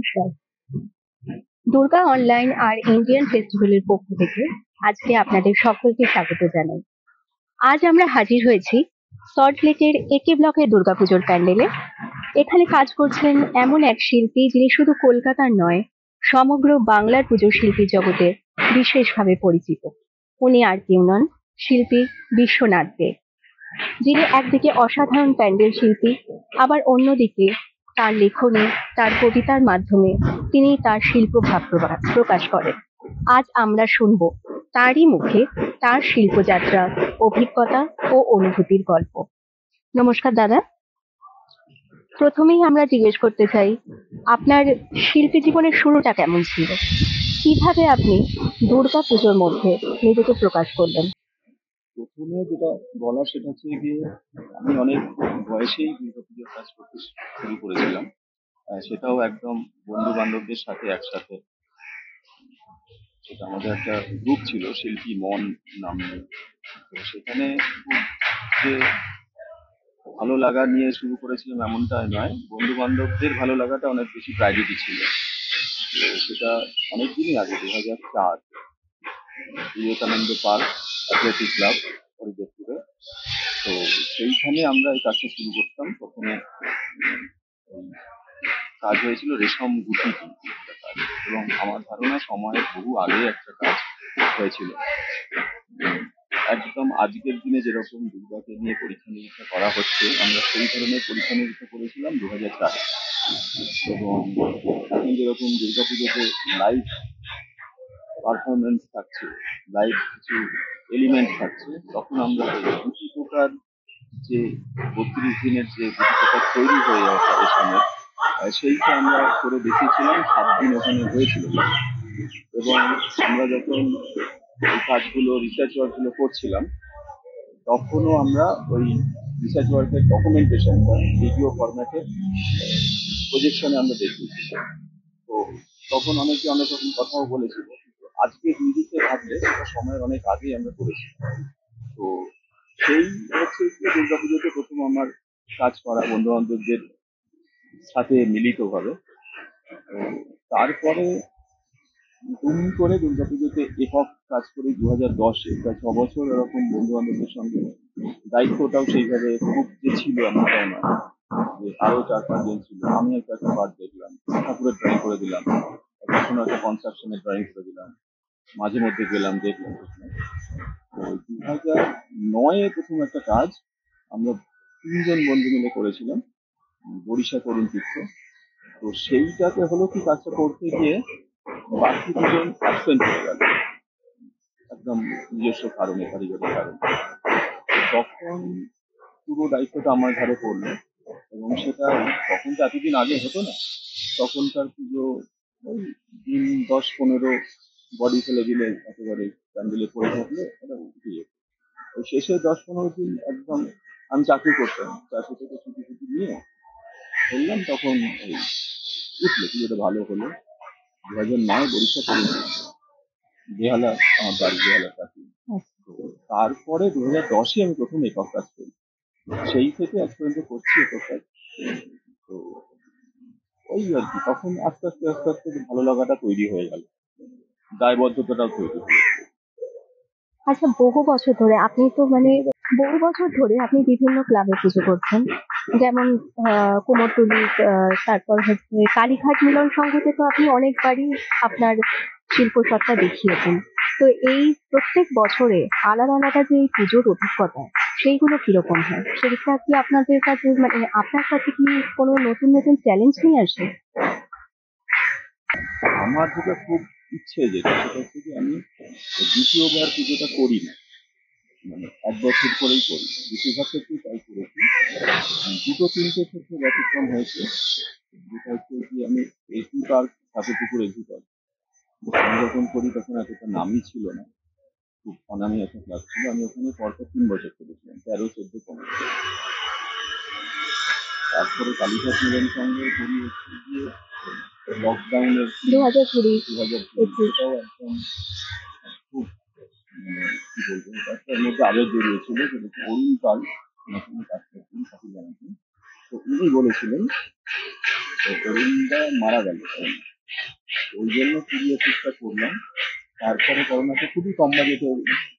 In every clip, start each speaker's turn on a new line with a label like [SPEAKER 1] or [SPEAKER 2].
[SPEAKER 1] নমস্কার। দুর্গা অনলাইন আর ইন্ডিয়ান ফেস্টিভ্যালের পক্ষ থেকে আজকে আপনাদের সকলকে স্বাগত জানাই। আজ আমরা হাজির হয়েছি সল্টলেকের একে ব্লকের দুর্গাপুজোর প্যান্ডেলে। এখানে কাজ করছেন এমন এক শিল্পী যিনি শুধু কলকাতার নয়, সমগ্র বাংলার পুজো শিল্পী জগতে বিশেষভাবে পরিচিত। উনি আর কেউ নন, শিল্পী বিশ্বনাথ দে, যিনি একদিকে অসাধারণ প্যান্ডেল শিল্পী, আবার অন্যদিকে তার লেখনী, তার কবিতার মাধ্যমে তিনি তার শিল্পভাব প্রকাশ করেন। আজ আমরা শুনব তারই মুখে তার শিল্পযাত্রা, অভিজ্ঞতা ও অনুভূতির গল্প। নমস্কার দাদা। প্রথমেই আমরা জিজ্ঞেস করতে চাই, আপনার শিল্পী জীবনের শুরুটা কেমন ছিল? কিভাবে আপনি দুর্গা পুজোর মধ্যে নিজেকে প্রকাশ করলেন?
[SPEAKER 2] প্রথমে যেটা বলা সেটা হচ্ছে গিয়ে আমি অনেক বয়সেই দুর্গাপুজোর কাজ করতে শুরু করেছিলাম। সেটাও একদম বন্ধু বান্ধবদের সাথে একসাথে। সেটা আমাদের একটা গ্রুপ ছিল, শিল্পী মন নামে। তো সেখানে খুব যে ভালো লাগা নিয়ে শুরু করেছিলাম এমনটা নয়, বন্ধু বান্ধবদের ভালো লাগাটা অনেক বেশি প্রায়োরিটি ছিল। তো সেটা অনেকদিনই আগে, 2004, বিবেকানন্দ পার্ক অ্যাথলেটিক ক্লাব হরিদেবপুরে। তো সেইখানে আমরা এই কাজটা শুরু করতাম। প্রথমে ওই কাজ হয়েছিল রেশম গুটি দিয়ে একটা কাজ, এবং আমার ধারণা সময়ের বহু আগে একটা কাজ হয়েছিল। একদম আজকের দিনে যেরকম দুর্গাকে নিয়ে পরীক্ষা নিরীক্ষা করা হচ্ছে, আমরা সেই ধরনের পরীক্ষা নিরীক্ষা করেছিলাম 2004। এবং এখন যেরকম দুর্গাপুজোতে লাইভ পারফরমেন্স থাকছে, লাইভ কিছু এলিমেন্ট থাকছে, তখন আমরা গুটি পোকার যে 32 দিনের যে গুটি পোকা তৈরি হয়ে ওঠা রেশমের, সেইটা আমরা করে দেখিয়েছিলাম। 7 দিন ওখানে হয়েছিল। এবং আমরা যখন এই কাজগুলো, রিসার্চ ওয়ার্কগুলো করছিলাম, তখনও আমরা ওই রিসার্চ ওয়ার্কের ডকুমেন্টেশনটা ভিডিও ফরম্যাটে প্রজেকশনে আমরা দেখিয়েছিলাম। তো তখন অনেকে অনেক রকম কথাও বলেছিল। আজকে নিজেকে ভাবলে সেটা সময়ের অনেক আগেই আমরা করেছি। তো সেই হচ্ছে দুর্গাপুজোতে প্রথম আমার কাজ করা বন্ধু বান্ধবদের সাথে মিলিতভাবে। তারপরে দুম করে দুর্গাপুজোতে একক কাজ করি 2010-এ, প্রায় 6 বছর এরকম বন্ধু বান্ধবদের সঙ্গে। দায়িত্বটাও সেইভাবে খুব যে ছিল এমনটাও নয়, যে আরো 4-5 জন ছিল। আমি একটা পার্ট দেখলাম, ঠাকুরের ড্রয়িং করে দিলাম, কখনো একটা কনস্ট্রাকশনের ড্রয়িং করে দিলাম, মাঝে মধ্যে গেলাম, দেখলাম। 2009-এ প্রথম একটা কাজ আমরা 3 জন বন্ধু মিলে করেছিলাম, বরিশা তরুণ তীর্থ। তো সেইটাতে হলো কি, কাজটা করতে গিয়ে বাকি 2 জন অ্যাবসেন্ট হয়ে গেল, একদম নিজস্ব কারণে, কারিগরি কারণে। তখন পুরো দায়িত্বটা আমার ঘাড়ে পড়লো। এবং সেটা তখন তো এতদিন আগে হতো না। তখনকার পুজো ওই দিন 10-15 বডি ফেলে দিলে, একেবারে প্যান্ডেলে পড়ে থাকলে এটা উঠে যেত। ওই শেষে 10-15 দিন একদম আমি চাকরি করতাম, চাকরি থেকে ছুটি ছুটি নিয়ে করলাম। তখন ওই উঠলো, পুজোটা ভালো হলো। 2009 বরিশা করি, বেহালা, আমার বাড়ি বেহালা চাকরি। তো তারপরে 2010-এ আমি প্রথম একক কাজ করি। সেই থেকে আজ পর্যন্ত করছি একক কাজ। তো ওই আর কি, তখন আস্তে আস্তে আস্তে আস্তে ভালো লাগাটা তৈরি হয়ে গেল, দায়বদ্ধতাটাও তৈরি হলো।
[SPEAKER 1] আচ্ছা, বহু বছর ধরে আপনি বিভিন্ন ক্লাবে পুজো করছেন, যেমন কুমোরটুলি, তারপর হচ্ছে কালীঘাট মিলন সংঘতে তো আপনি অনেকবারই আপনার শিল্পসত্তা দেখিয়েছেন। তো এই প্রত্যেক বছরে আলাদা আলাদা যে এই পুজোর অভিজ্ঞতা, সেইগুলো কিরকম হয়? সেটা কি আপনাদের কাছে, মানে আপনার কাছে কি কোনো নতুন নতুন চ্যালেঞ্জ নিয়ে আসে?
[SPEAKER 2] আমার যেটা খুব ইচ্ছে, যেটা সেটা হচ্ছে কি, আমি দ্বিতীয়বার পুজোটা করি না, মানে 1 বছর করেই করি। বেশিরভাগ ক্ষেত্রেই তাই করেছি। 2-3টে ক্ষেত্রে ব্যতিক্রম হয়েছে। যেটা হচ্ছে কি, আমি AC park, Thakurpukur AC park, আমি যখন করি তখন এতটা নামই ছিল না, খুব অনামি একটা ক্লাব ছিল। আমি ওখানে পরপর 3 বছর করেছিলাম, 13, 14, 15। তারপরে কালীঘাট মিলন সঙ্গে করি হচ্ছে গিয়ে লকডাউনের
[SPEAKER 1] 2020,
[SPEAKER 2] 2020, সেটাও একদম খুব, মানে কি বলবো, একটার মধ্যে আবেগ জড়িয়েছিল। সেটা হচ্ছে অরুণ পাল, ওনার সঙ্গে কাজ করতেন, ঠাকুর জানাতেন। তো উনি বলেছিলেন তো অরুণদা মারা গেল, ওই জন্য পিরিয়ডটা করলাম। তারপরে করোনাতে খুবই কম বাজেটে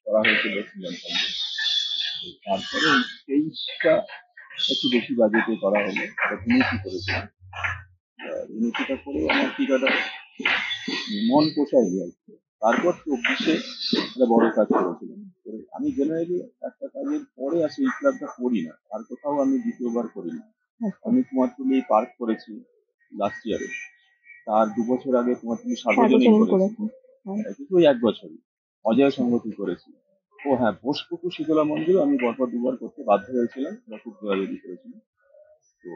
[SPEAKER 2] করা হয়েছিল শ্রীলঙ্কা। তারপরে তেইশটা একটু বেশি বাজেটে করা হলো, ইউনিটি করেছিলাম। ইউনিটিটা করে আমার টিকাটা মন পোষায় আর কি। তারপর 24-এ একটা বড় কাজ করেছিলাম। আমি জেনারেলি একটা কাজের পরে আসি এই ক্লাবটা করি না, আর কোথাও আমি দ্বিতীয়বার করি না। আমি কুমারটুলি পার্ক করেছি লাস্ট ইয়ারে, তার 2 বছর আগে কুমারটুলি সার্বজনীন করেছি, কিন্তু ওই 1 বছরই অজয় সংগতি করেছি। ও হ্যাঁ, বোসপুকুর শীতলা মন্দির আমি পরপর 2বার করতে বাধ্য হয়েছিলাম, এটা খুব জয়াদি করেছিলাম। তো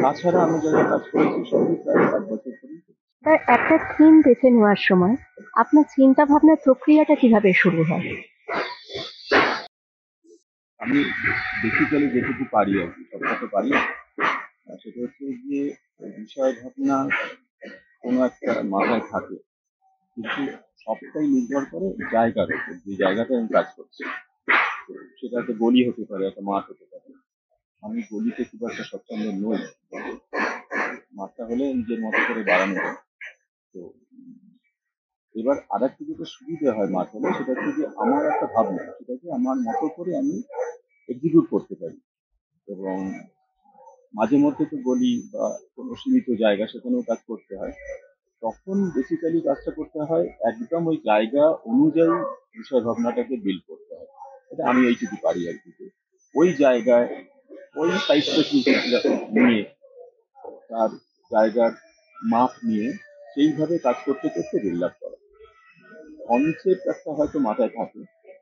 [SPEAKER 2] তাছাড়া আমি যারা কাজ করেছি সবই প্রায় 1 বছর ধরেই করি।
[SPEAKER 1] তার একটা থিম বেছে নেওয়ার সময় আপনার চিন্তা ভাবনার প্রক্রিয়াটা কিভাবে শুরু হয়?
[SPEAKER 2] আমি বেসিক্যালি যেটুকু পারি আর কি, সবটা তো পারি না। সেটা হচ্ছে যে বিষয় ভাবনা কোনো একটা মাথায় থাকে, কিন্তু সবটাই নির্ভর করে জায়গার উপর, যে জায়গাটায় আমি কাজ করছি। তো সেটা একটা গলি হতে পারে, একটা মাঠ হতে পারে। আমি গলিতে খুব একটা স্বচ্ছন্দ নই, মাঠটা হলে নিজের মতো করে বাড়ানো যায়। তো এবার আর একটা যেটা সুবিধা হয় মাঠ হলে, সেটা হচ্ছে যে আমার একটা ভাবনা, সেটাকে আমার মতো করে আমি এক্সিকিউট করতে পারি। এবং মাঝে মধ্যে তো বলি বা কোনো সীমিত জায়গা, সেখানেও কাজ করতে হয়। তখন বেসিক্যালি কাজটা করতে হয় একদম ওই জায়গা অনুযায়ী বিষয় ভাবনাটাকে বিল্ড করতে হয়। এটা আমি এইটুকু পারি আর কি, ওই জায়গায় ওই সাইজ নিয়ে, তার জায়গার মাপ নিয়ে সেইভাবে কাজ করতে করতে বিল্ড আপ করা। কনসেপ্ট একটা হয়তো মাথায় থাকে,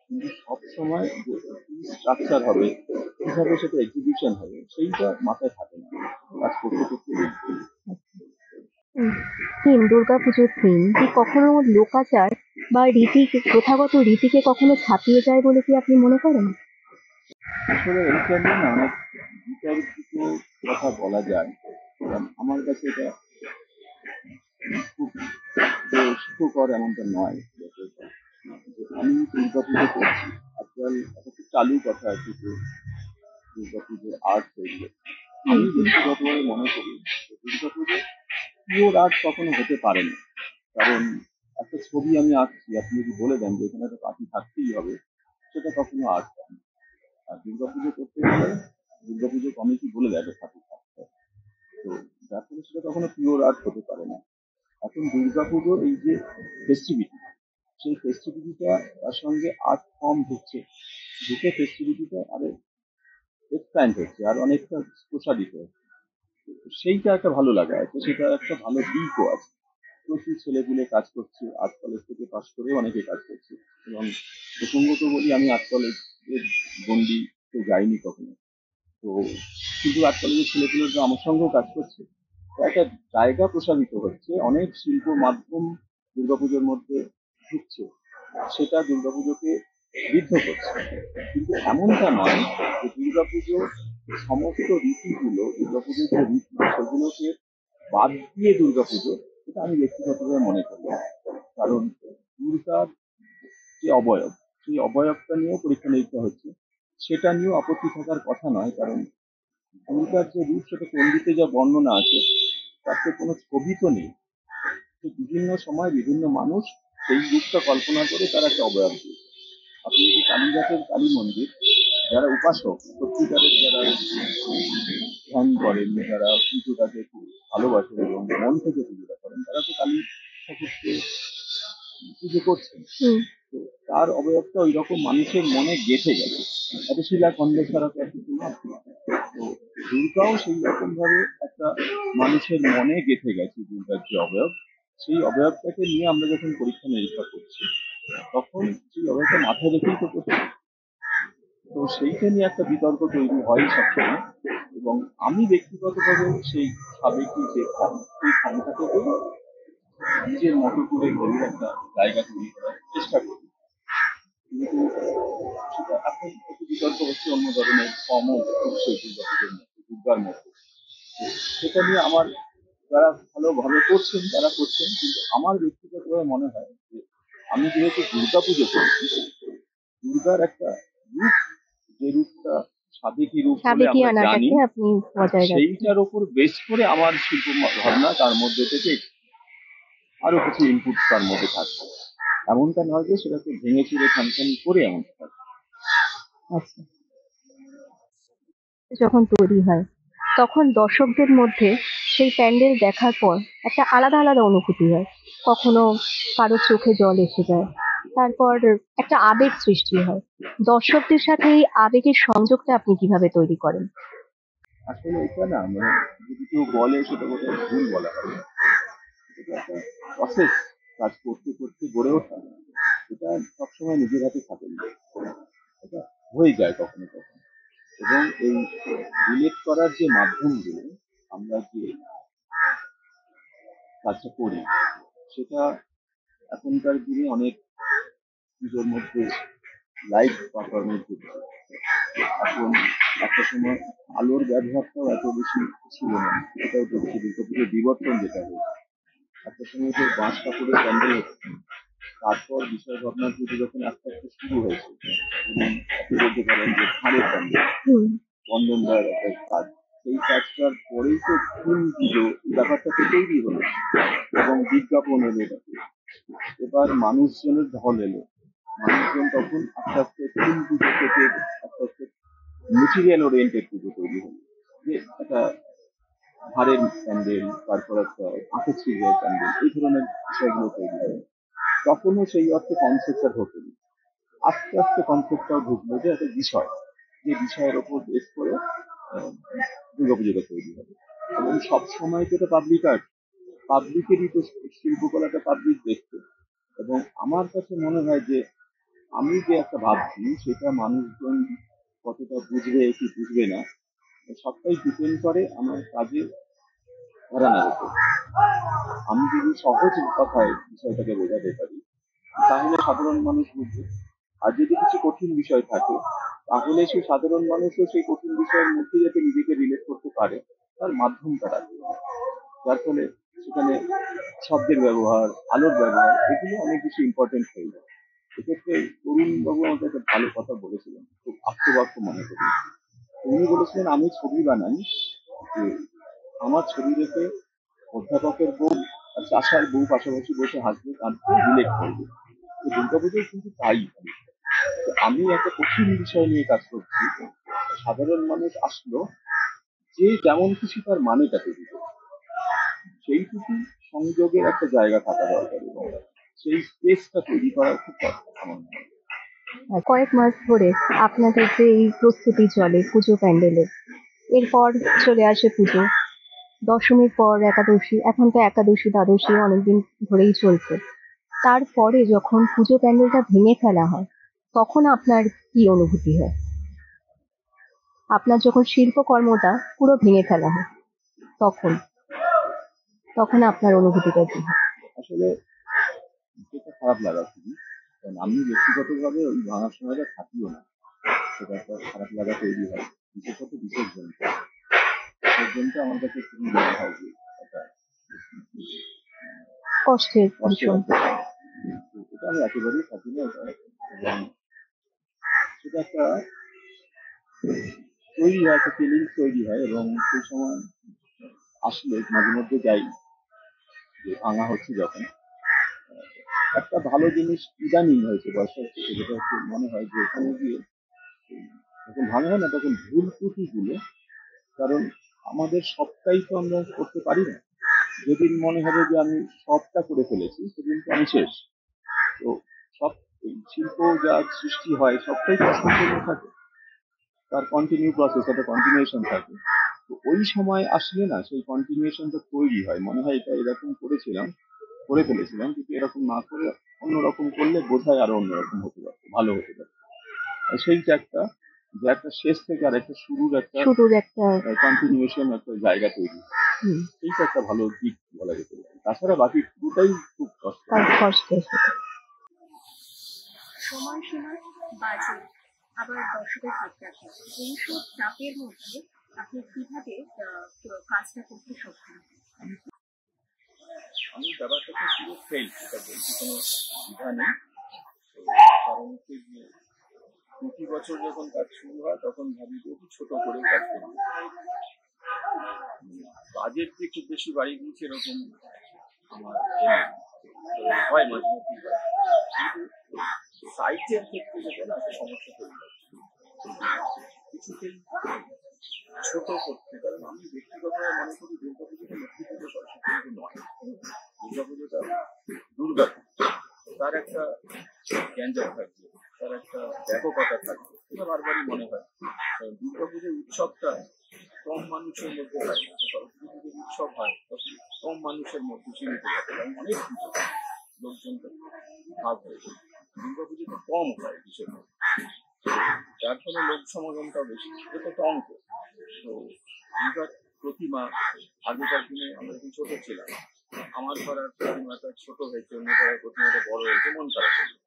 [SPEAKER 2] কিন্তু সবসময় যে স্ট্রাকচার হবে, কিভাবে সেটা এক্সিকিউশন হবে, সেইটা মাথায় থাকে না, কাজ করতে করতে build করি।
[SPEAKER 1] থিম দুর্গাপুজোর থিম কি কখনো লোকাচার বা প্রথাগত রীতিকে কখনো ছাপিয়ে যায় বলে কি আপনি মনে করেন?
[SPEAKER 2] আসলে এইটা নিয়ে না অনেক বিতর্কিত কথা বলা যায়, কারণ আমার কাছে এটা খুব যে সুখকর এমনটা নয়। যে আমি দুর্গাপুজো করছি, আজকাল একটা খুব চালু কথা আছে যে দুর্গাপুজো আর্ট তৈরি হচ্ছে। আমি ব্যক্তিগতভাবে মনে করি যে দুর্গাপুজো পিওর আর্ট কখনো হতে পারে না। কারণ একটা ছবি আমি আঁকছি, আপনি যদি বলে দেন যে এখানে একটা পাখি থাকতেই হবে, সেটা কখনো আর্ট হয় না। আর দুর্গাপুজো করতে গেলে দুর্গাপুজো কমিটি বলে দেয় ঠাকুর থাকতে হবে। তো যার ফলে সেটা কখনো পিওর আর্ট হতে পারে না। এখন দুর্গাপুজোর এই যে ফেস্টিভিটি, সেই ফেস্টিভিটিটা তার সঙ্গে আর্ট ফর্ম ঢুকছে, ঢুকে ফেস্টিভিটিটা আরো এক্সপ্যান্ড হচ্ছে আর অনেকটা প্রসারিত হচ্ছে। সেইটা একটা ভালো লাগা আছে, সেটা একটা ভালো দিকও আছে। প্রচুর ছেলেগুলো কাজ করছে, আর্ট কলেজ থেকে পাশ করে অনেকে কাজ করছে। এবং প্রসঙ্গত বলি, আমি আর্ট কলেজের গন্ডিতে যাইনি কখনো। তো কিন্তু আর্ট কলেজের ছেলেগুলো তো আমার সঙ্গেও কাজ করছে। তো একটা জায়গা প্রসারিত হচ্ছে, অনেক শিল্প মাধ্যম দুর্গাপুজোর মধ্যে ঢুকছে, সেটা দুর্গাপুজোকে বিদ্ধ করছে। কিন্তু এমনটা নয় যে দুর্গাপুজো সমস্ত রীতিগুলো, দুর্গাপুজোর যে রীতি সেগুলোকে বাদ দিয়ে দুর্গাপুজো, এটা আমি ব্যক্তিগতভাবে মনে করি না। কারণ দুর্গার যে অবয়ব, সেই অবয়বটা নিয়েও পরীক্ষা নিরীক্ষা হচ্ছে, সেটা নিয়েও আপত্তি থাকার কথা নয়। কারণ দুর্গার যে রূপ, সেটা পণ্ডিতে যা বর্ণনা আছে, তার তো কোনো ছবি তো নেই। তো বিভিন্ন সময় বিভিন্ন মানুষ সেই রূপটা কল্পনা করে তারা একটা অবয়ব দিয়েছে। আপনি যদি কালীঘাটের কালী মন্দির, যারা উপাসক সত্যিকারের, যারা ধ্যান করেন, যারা পুজোটাকে খুব ভালোবাসেন এবং মন থেকে পুজোটা করেন, তারা তো কালী ঠাকুরকে পুজো করছেন। তো তার অবয়বটা ওই রকম মানুষের মনে গেঁথে গেছে, এত শিলা খন্ড ছাড়া তো আর কিছু নয়। তো দুর্গাও সেই রকম ভাবে একটা মানুষের মনে গেঁথে গেছে। দুর্গার যে অবয়ব, সেই অবয়বটাকে নিয়ে আমরা যখন পরীক্ষা নিরীক্ষা করছি, তখন সেই অবয়বটা মাথায় রেখেই তো করছি। তো সেইটা নিয়ে একটা বিতর্ক তৈরি হয় সবসময়। এবং আমি ব্যক্তিগতভাবে সেই সাবেকি যে সেই ক্ষমতাটাকে নিজের মতো করে গড়ে একটা জায়গা তৈরি করার চেষ্টা করি। কিন্তু সেটা এখন একটু বিতর্ক হচ্ছে, অন্য ধরনের ফর্মও হচ্ছে দুর্গাপুজোর মধ্যে, দুর্গার মধ্যে। তো সেটা নিয়ে আমার, যারা ভালোভাবে করছেন তারা করছেন, কিন্তু আমার ব্যক্তিগতভাবে মনে হয় যে আমি যেহেতু দুর্গাপুজো করছি, দুর্গার একটা রূপ, যে রূপটা সাবেকি রূপ বলে
[SPEAKER 1] সাবেকি
[SPEAKER 2] আমরা জানি,
[SPEAKER 1] আনাটাকে আপনি বজায় রাখছেন।
[SPEAKER 2] সেইটার ওপর বেস করে আমার শিল্প ভাবনা তার মধ্যে থেকে আরো কিছু ইনপুট তার মধ্যে থাকবে। এমনটা নয় যে সেটাকে ভেঙে চুরে খানখানি করে এমনটা থাকবে।
[SPEAKER 1] আচ্ছা, যখন তৈরি হয় তখন দর্শকদের মধ্যে সেই প্যান্ডেল দেখার পর একটা আলাদা আলাদা অনুভূতি হয়। কখনো কারোর চোখে জল এসে যায়, তারপর একটা আবেগ সৃষ্টি হয়। দর্শকদের সাথে এই আবেগের সংযোগটা আপনি কিভাবে তৈরি করেন?
[SPEAKER 2] আসলে এটা না, মানে যদি কেউ বলে সেটা বোধহয় ভুল বলা হবে। এটা একটা প্রসেস, কাজ করতে করতে গড়ে ওঠা। এটা সবসময় নিজের হাতে থাকে না, এটা হয়ে যায় কখনো কখনো। এবং এই রিলেট করার যে মাধ্যমগুলো, আমরা যে কাজটা করি, সেটা এখনকার দিনে অনেক পুজোর মধ্যে লাইভ পারফরমেন্স হচ্ছে। এখন একটা সময় আলোর ব্যবহারটাও এত বেশি ছিল না, এটাও দেখছি দুর্গাপুজোর বিবর্তন যেটা হয়েছে। একটা সময় তো বাঁশ কাপড়ের প্যান্ডেল হচ্ছে, তারপর বিষয় ভাবনা থেকে যখন আস্তে আস্তে শুরু হয়েছে, এবং আপনি বলতে পারেন যে ধানের প্যান্ডেল, বন্ধন দেওয়ার একটা কাজ, সেই কাজটার পরেই তো থিম পুজো ব্যাপারটা তো তৈরি হলো, এবং বিজ্ঞাপন এলো এটাকে। এবার মানুষজনের ঢল এলো, মানুষজন তখন আস্তে আস্তে থিম পুজো থেকে আস্তে আস্তে মেটেরিয়াল ওরিয়েন্টেড পুজো তৈরি হলো, যে একটা হাড়ের প্যান্ডেল, তারপর একটা আঁখের ছিলের প্যান্ডেল, এই ধরনের বিষয়গুলো তৈরি হয়। তখনও সেই অর্থে কনসেপ্টটা ঢোকেনি, আস্তে আস্তে কনসেপ্টটাও ঢুকলো যে একটা বিষয়, যে বিষয়ের ওপর বেস করে আহ, দুর্গাপুজোটা তৈরি হবে। এবং সবসময় তো এটা পাবলিক আর্ট, পাবলিকেরই তো শিল্পকলাটা পাবলিক দেখছে। এবং আমার কাছে মনে হয় যে আমি যে একটা ভাবছি সেটা মানুষজন কতটা বুঝবে কি বুঝবে না, সবটাই ডিপেন্ড করে আমার কাজের ঘরানার উপর। আমি যদি সহজ কথায় বিষয়টাকে বোঝাতে পারি, তাহলে সাধারণ মানুষ বুঝবে। আর যদি কিছু কঠিন বিষয় থাকে, তাহলে সেই সাধারণ মানুষও সেই কঠিন বিষয়ের মধ্যে যাতে নিজেকে রিলেট করতে পারে, তার মাধ্যমটা রাখবে। যার ফলে সেখানে শব্দের ব্যবহার, আলোর ব্যবহার, এগুলো অনেক বেশি ইম্পর্টেন্ট হয়ে যায়। এক্ষেত্রে তরুণ বাবু আমাকে একটা ভালো কথা বলেছিলেন, খুব আত্মবাক্য মনে করি। উনি বলেছিলেন, আমি ছবি বানাই যে আমার ছবি দেখে অধ্যাপকের বউ আর চাষার বউ পাশাপাশি বসে হাসবে, কাঁদবে, রিলেট করবে। তো দুর্গাপুজোয় কিন্তু তাই। তো আমি একটা কঠিন বিষয় নিয়ে কাজ করছি, সাধারণ মানুষ আসলো, যে যেমন খুশি তার মানেটাকে দিতে, সেইটুকু সংযোগের একটা জায়গা থাকা দরকার, এবং সেই স্পেসটা তৈরি করার খুব দরকার আমার মনে হয়।
[SPEAKER 1] কয়েক মাস ধরে আপনাদের যে এই প্রস্তুতি চলে পুজো প্যান্ডেলের, এরপর চলে আসে পুজো, দশমীর পর একাদশী, এখন তো একাদশী দ্বাদশী অনেকদিন ধরেই চলছে। তারপরে যখন পুজো প্যান্ডেলটা ভেঙে ফেলা হয়, তখন আপনার কি অনুভূতি হয়? আপনার যখন শিল্পকর্মটা পুরো ভেঙে ফেলা হয়, তখন তখন আপনার অনুভূতিটা কি হয়?
[SPEAKER 2] আসলে যেটা খারাপ লাগা খুবই, কারণ আমি ব্যক্তিগতভাবে ওই ভাঙার সময়টা থাকিও না, সেটা একটা খারাপ লাগা তৈরি হয়। বিশেষত বিসর্জনটা, বিসর্জনটা আমার কাছে খুবই মনে হয় যে একটা
[SPEAKER 1] কষ্টের
[SPEAKER 2] কষ্টের
[SPEAKER 1] ভীষণ।
[SPEAKER 2] একটা ব্যাপার। তো এটা আমি একেবারেই থাকি না এটা। এবং সেটা একটা তৈরি হয়, একটা ফিলিংস তৈরি হয়, এবং সেই সময় আসলে মাঝে মধ্যে যাই, যে ভাঙা হচ্ছে যখন, একটা ভালো জিনিস ইদানিং হয়েছে বয়সের থেকে, যেটা হচ্ছে মনে হয় যে এখানে গিয়ে যখন ভাঙা হয় না, তখন ভুল ত্রুটিগুলো, কারণ আমাদের সবটাই তো আমরা করতে পারি না। যেদিন মনে হবে যে আমি সবটা করে ফেলেছি, সেদিন তো আমি শেষ। তো সব এই শিল্প যা সৃষ্টি হয় সবটাই তো সম্পূর্ণ থাকে, তার কন্টিনিউ প্রসেস, একটা কন্টিনিউশন থাকে। তো ওই সময় আসলে না সেই কন্টিনিউশনটা তৈরি হয়, মনে হয় এটা এরকম করেছিলাম, করে ফেলেছিলাম, কিন্তু এরকম না করে অন্যরকম করলে বোধহয় আরো অন্যরকম হতে পারতো, ভালো হতে পারতো। আর সেইটা একটা, যে একটা শেষ থেকে আর একটা শুরুর একটা
[SPEAKER 1] শুরুর একটা
[SPEAKER 2] কন্টিনিউশন, একটা জায়গা তৈরি,
[SPEAKER 1] হুম,
[SPEAKER 2] সেইটা একটা ভালো দিক বলা যেতে পারে। তাছাড়া বাকি পুরোটাই খুব কষ্ট।
[SPEAKER 1] তার কষ্টের সাথে। সময়সীমা, বাজেট, আবার দর্শকের প্রত্যাশা, এইসব চাপের মধ্যে আপনি কিভাবে কাজটা করতে সক্ষম?
[SPEAKER 2] আমি ব্যাপারটাকে পুরো ফেল, এটা বলছি কোনো দ্বিধা নেই। তো কারণ হচ্ছে যে প্রতি বছর বছর যখন কাজ শুরু হয় তখন ভাবি যে একটু ছোট করে কাজ করবো। বাজেট যে খুব বেশি বাড়ি দিয়েছে এরকম আমার হয় মাঝে মধ্যে, কিন্তু সাইটের ক্ষেত্রে যেটা না একটা সমস্যা তৈরি হচ্ছে কিছুতেই ছোট করতে। কারণ আমি ব্যক্তিগতভাবে মনে করি দুর্গাপুজোটা লক্ষ্মী পুজো সরস্বতী পুজো নয়, দুর্গাপুজোটা দুর্গা তার একটা গ্যাঞ্জাম থাকবে, তার একটা ব্যাপকতা থাকবে। এটা বারবারই মনে হয় দুর্গাপুজোর উৎসবটা কম মানুষের মধ্যে হয়, সরস্বতী পুজোর উৎসব হয় তখন কম মানুষের মধ্যে সীমিত থাকে, কারণ অনেক পুজো লোকজনটা ভাগ হয়েছে। দুর্গাপুজোটা কম হয় বিশেষ, যার ফলে লোক সমাগমটাও বেশি, এটা তো অঙ্ক। তো দুর্গার প্রতিমা আগেকার দিনে আমরা যখন ছোট ছিলাম, আমার পাড়ার প্রতিমাটা ছোট হয়েছে, অন্য পাড়ার প্রতিমাটা বড় হয়েছে, মন খারাপ হয়েছে।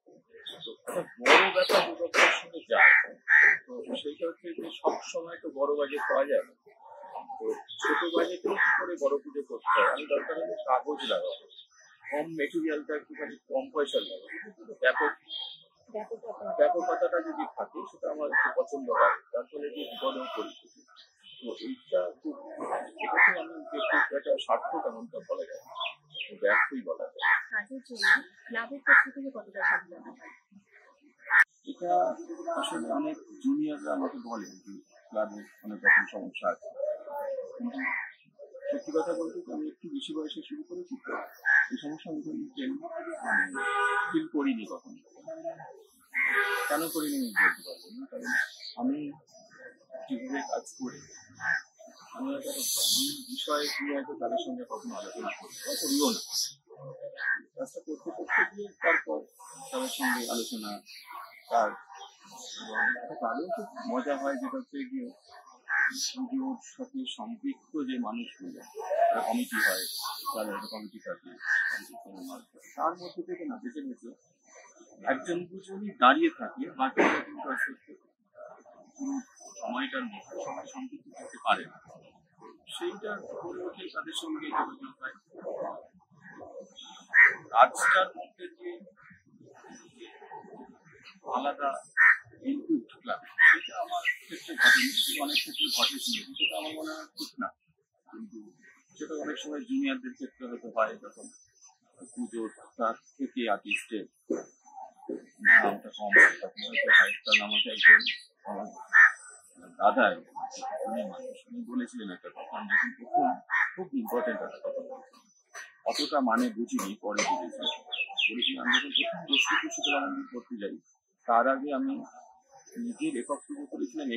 [SPEAKER 2] তো একটা বড় ব্যাপার দুর্গাপুজোর সঙ্গে যায়, তো সেইটা হচ্ছে যে সবসময় তো বড় বাজেট পাওয়া যায় না। তো ছোট বাজেটে কি করে বড় পুজো করতে হয়, আমি দরকার হলে কাগজ লাগাবো, কম মেটেরিয়ালটা একটুখানি কম পয়সার লাগাবো, ব্যাপকতাটা যদি থাকে সেটা আমার একটু পছন্দ হয়, তার ফলে যে বিপদেও করি। তো এইটা খুব, এটাকে আমি একটা সার্থক এমনটা বলা যায়, ব্যর্থই বলা যায়।
[SPEAKER 1] কাজের জন্য ক্লাবের পক্ষ থেকে কতটা সচেতনতা হয়?
[SPEAKER 2] এটা আসলে অনেক জুনিয়ররা আমাকে বলে যে ক্লাবের অনেক রকম সমস্যা আছে, কিন্তু সত্যি কথা বলতে আমি একটু বেশি বয়সে শুরু করেছি, তো এই সমস্যা আমি ফিল করিনি কখনো। কেন করিনি আমি বলতে পারবো না, কারণ আমি যেভাবে কাজ করি আমি হয়তো বিষয় নিয়ে হয়তো তাদের সঙ্গে কখনো আলোচনা করিও না। কাজটা করতে করতে গিয়ে তারপর তাদের সঙ্গে আলোচনা, তার এবং তাদেরও খুব মজা হয়, যেটা হচ্ছে গিয়ে পুজোর সাথে সম্পৃক্ত যে মানুষগুলো, একটা কমিটি হয়, তাদের একটা কমিটি থাকে, তার মধ্যে থেকে না বেছে বেছে একজন দুজনই দাঁড়িয়ে থাকে, বাকিরা কিন্তু আস্তে আস্তে পুরো সময়টার মধ্যে সবাই সম্পৃক্ত করতে পারে না। সেইটা করে ওঠে তাদের সঙ্গে যোগাযোগ হয়, কাজটার মধ্যে যে আলাদা ইনপুট লাগে সেটা আমার ক্ষেত্রে ঘটেনি, অনেক ক্ষেত্রে ঘটেছিল, সেটা আমার মনে হয় ঠিক না। কিন্তু সেটা অনেক সময় জুনিয়রদের ক্ষেত্রে হয়তো হয়, যখন পুজোর তার থেকে আর্টিস্টের নামটা কম হয় তখন হয়তো হয়। কারণ আমাকে একজন আমার দাদা উনি মানুষ, উনি বলেছিলেন একটা কথা, আমি যখন প্রথম খুব ইম্পর্টেন্ট একটা কথা বলেছিলাম, অতটা মানে বুঝিনি, পরে বুঝেছি। বলেছিলাম আমি যখন প্রথম বস্তুপুর শীতলা মন্দির করতে যাই, তার আগে আমি নিজের একক পুজো করেছিলাম,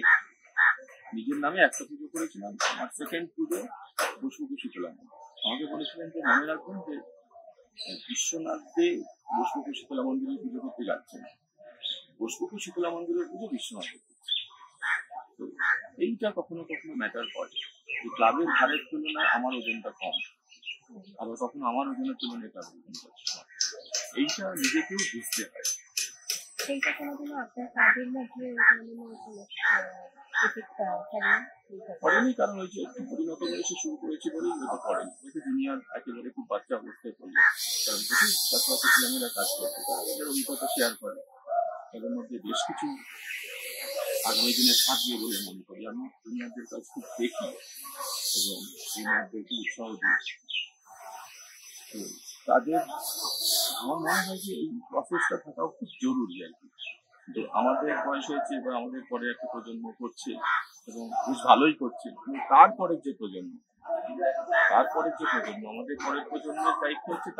[SPEAKER 2] নিজের নামে একটা পুজো করেছিলাম, আমার সেকেন্ড পুজো বসুপুর শীতলা মন্দির। আমাকে বলেছিলেন যে মনে রাখবেন যে বিশ্বনাথ দে বসুপুর শীতলা মন্দিরে পুজো করতে যাচ্ছেন, বসুপুর শীতলা মন্দিরের পুজো বিশ্বনাথ। তো এইটা কখনো কখনো ম্যাটার করে, ক্লাবের ভারের তুলনায় আমার ওজনটা কম, আবার কখনো আমার ওজনের তুলনায় ক্লাবের ওজন করছে, এইটা নিজেকেও বুঝতে হয়।
[SPEAKER 1] সেইটা কোনোদিনও আপনার কাজের মধ্যে
[SPEAKER 2] করেনি, কারণ ওই যে একটু পরিণত বয়সে শুরু করেছি বলেই হয়তো করেনি, হয়তো জুনিয়র একেবারে খুব বাচ্চা অবস্থায় করলে, কারণ প্রচুর ছাত্রছাত্রী ছেলেমেয়েরা কাজ করছে, তারা তাদের অভিজ্ঞতা শেয়ার করে, তাদের মধ্যে বেশ কিছু আগামী দিনে থাকবে বলে মনে করি। আমি জুনিয়রদের কাজ খুব দেখি এবং জুনিয়রদেরকে উৎসাহ দিই, তো তাদের আমার মনে হয় যে এই প্রসেসটা থাকাও খুব জরুরি আর কি। তো আমাদের বয়স হয়েছে বা আমাদের পরে একটা প্রজন্ম করছে এবং বেশ ভালোই করছে, কিন্তু তারপরের যে প্রজন্ম, আমাদের পরের প্রজন্মের দায়িত্ব হচ্ছে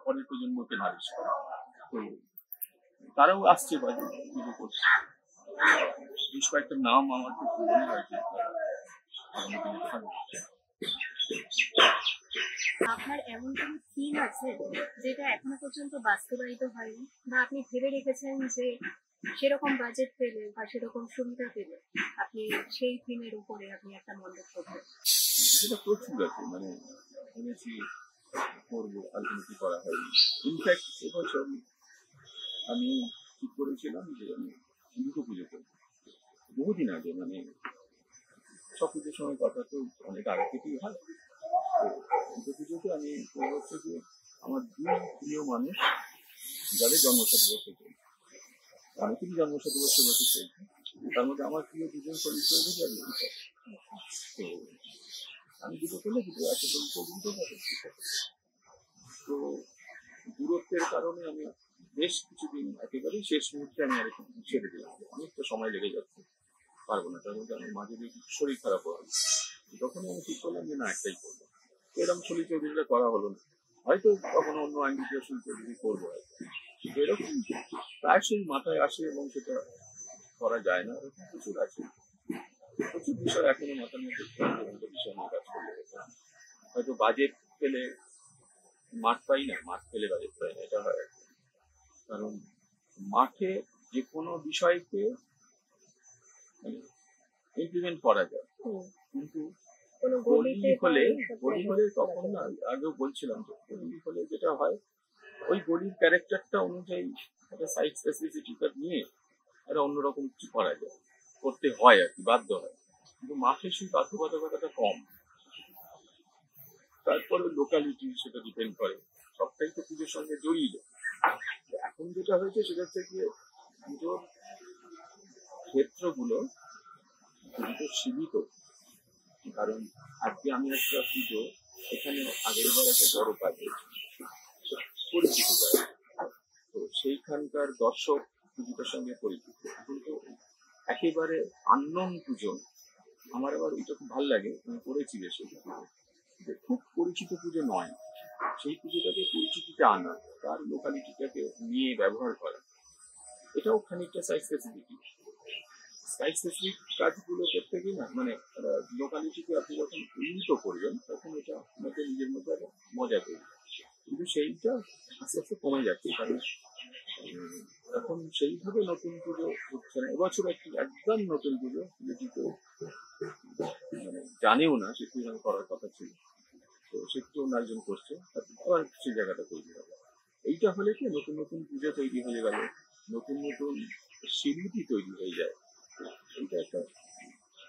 [SPEAKER 2] পরের প্রজন্মকে নালিশ করা। তো তারাও আসছে বা পুজো করছে, বেশ কয়েকটা নাম আমার খুব মনে হয়েছে আগামী দিনে থাকবে।
[SPEAKER 1] আপনার এমন কোনো থিম আছে যেটা এখনো পর্যন্ত বাস্তবায়িত হয়নি, বা আপনি ভেবে রেখেছেন যে সেরকম বাজেট পেলে বা সেরকম সুবিধা পেলে আপনি সেই থিমের উপরে আপনি একটা মণ্ডপ করবেন?
[SPEAKER 2] সেটা প্রচুর আছে, মানে ভেবেছি করবো, আলটিমেটলি করা হয়নি। ইনফ্যাক্ট এবছর আমি ঠিক করেছিলাম যে আমি দুটো পুজো করবো, বহুদিন আগে, মানে সব পুজোর সময় কথা তো অনেক আগে থেকেই হয়। তো দুটো পুজোতে আমি হচ্ছে যে আমার দুই প্রিয় মানুষ যাদের জন্মশতবর্ষ চলছে, অনেকেরই জন্মশতবর্ষ বছর চলছে, তার মধ্যে আমার প্রিয় দুজন সলিড চৌধুরী আর ললিতা। তো আমি দুটো করলে দুটো আছে, সলিড চৌধুরী তো তো দূরত্বের কারণে আমি বেশ কিছুদিন একেবারেই শেষ মুহূর্তে আমি আর ছেড়ে দিলাম, অনেকটা সময় লেগে যাচ্ছে, পারবো না। তার মধ্যে আমার মাঝে দিয়ে শরীর খারাপ হয়, তখনই আমি ঠিক করলাম যে না, একটাই করবো। এরকম সলিড চৌধুরীটা করা হলো না, হয়তো কখনো অন্য আইনজীবী সলিড চৌধুরী করবো, কিন্তু এরকম প্রায়শই মাথায় আসে এবং সেটা করা যায় না। এরকম প্রচুর আছে, প্রচুর বিষয় এখনো মাথার মধ্যে বিষয় নিয়ে কাজ করে গেছে। হয়তো বাজেট পেলে মাঠ পাই না, মাঠ পেলে বাজেট পাই না, এটা হয়। কারণ মাঠে যে কোনো বিষয়কে ইমপ্লিমেন্ট করা যায়, কিন্তু গলি হলে তখন না, আগেও বলছিলাম যে গলি হলে যেটা হয়, ওই গলির ক্যারেক্টারটা অনুযায়ী একটা সাইড স্পেসিফিসিটিটা নিয়ে একটা অন্যরকম কিছু করা যায়, করতে হয় আর কি, বাধ্য হয়। কিন্তু মাঠে সেই বাধ্যবাধকতাটা কম। তারপরে লোকালিটি সেটা ডিপেন্ড করে, সবটাই তো পুজোর সঙ্গে জড়িয়ে। এখন যেটা হয়েছে সেটা হচ্ছে গিয়ে পুজোর ক্ষেত্রগুলো সীমিত। কারণ আজকে আমি একটা পুজো, এখানে আগের বার একটা বড় কাজ পরিচিত যায়, তো সেইখানকার দর্শক পুজোটার সঙ্গে পরিচিত। কিন্তু একেবারে আননোন পুজো, আমার আবার ওইটা খুব ভালো লাগে, আমি করেছি বেশি, খুব পরিচিত পুজো নয়, সেই পুজোটাকে পরিচিতিতে আনা, তার লোকালিটিটাকে নিয়ে ব্যবহার করা, এটাও খানিকটা সাইজ স্পেসিফিক। সাইজ স্পেসিফিক কাজগুলো করতে গিয়ে না, মানে লোকালিটিকে আপনি যখন উন্নীত করবেন তখন এটা আপনাকে নিজের মধ্যে একটা মজা তৈরি, কিন্তু সেইটা আস্তে আস্তে কমে যাচ্ছে। কারণ এখন সেইভাবে নতুন পুজো হচ্ছে না। এবছর একদম নতুন পুজো যেটিকে মানে জানেও না, সেটি করার কথা ছিল, তো সেটিও অন্যজন করছে, আবার সেই জায়গাটা তৈরি হবে। এইটা হলে কি নতুন নতুন পুজো তৈরি হয়ে গেল, নতুন নতুন শিল্পী তৈরি হয়ে যায়,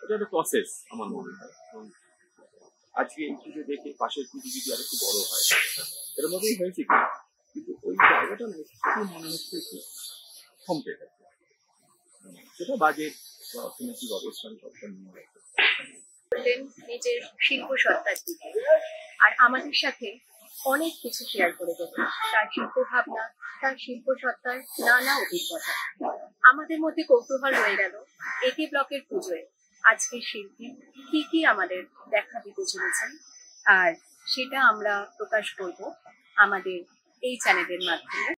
[SPEAKER 2] এটা একটা প্রসেস আমার মনে হয়। আজকে এই পুজো দেখে পাশের পুজো যদি আর একটু বড় হয়, এর মধ্যেই হয়েছে কি, কিন্তু ওই জায়গাটা না একটু মনে হচ্ছে একটু থমকে গেছে, সেটা বাজেট বা অর্থনৈতিক অবস্থান সবটা নিয়ে
[SPEAKER 1] নিজের শিল্প সত্তার দিকে, আর আমাদের সাথে অনেক কিছু শেয়ার করে দেবেন, তার শিল্প ভাবনা, তার শিল্প সত্তার নানা অভিজ্ঞতা। আমাদের মধ্যে কৌতূহল রয়ে গেল একে ব্লকের পুজোয় আজকের শিল্পী কি কি আমাদের দেখা দিতে চলেছেন, আর সেটা আমরা প্রকাশ করব আমাদের এই চ্যানেলের মাধ্যমে।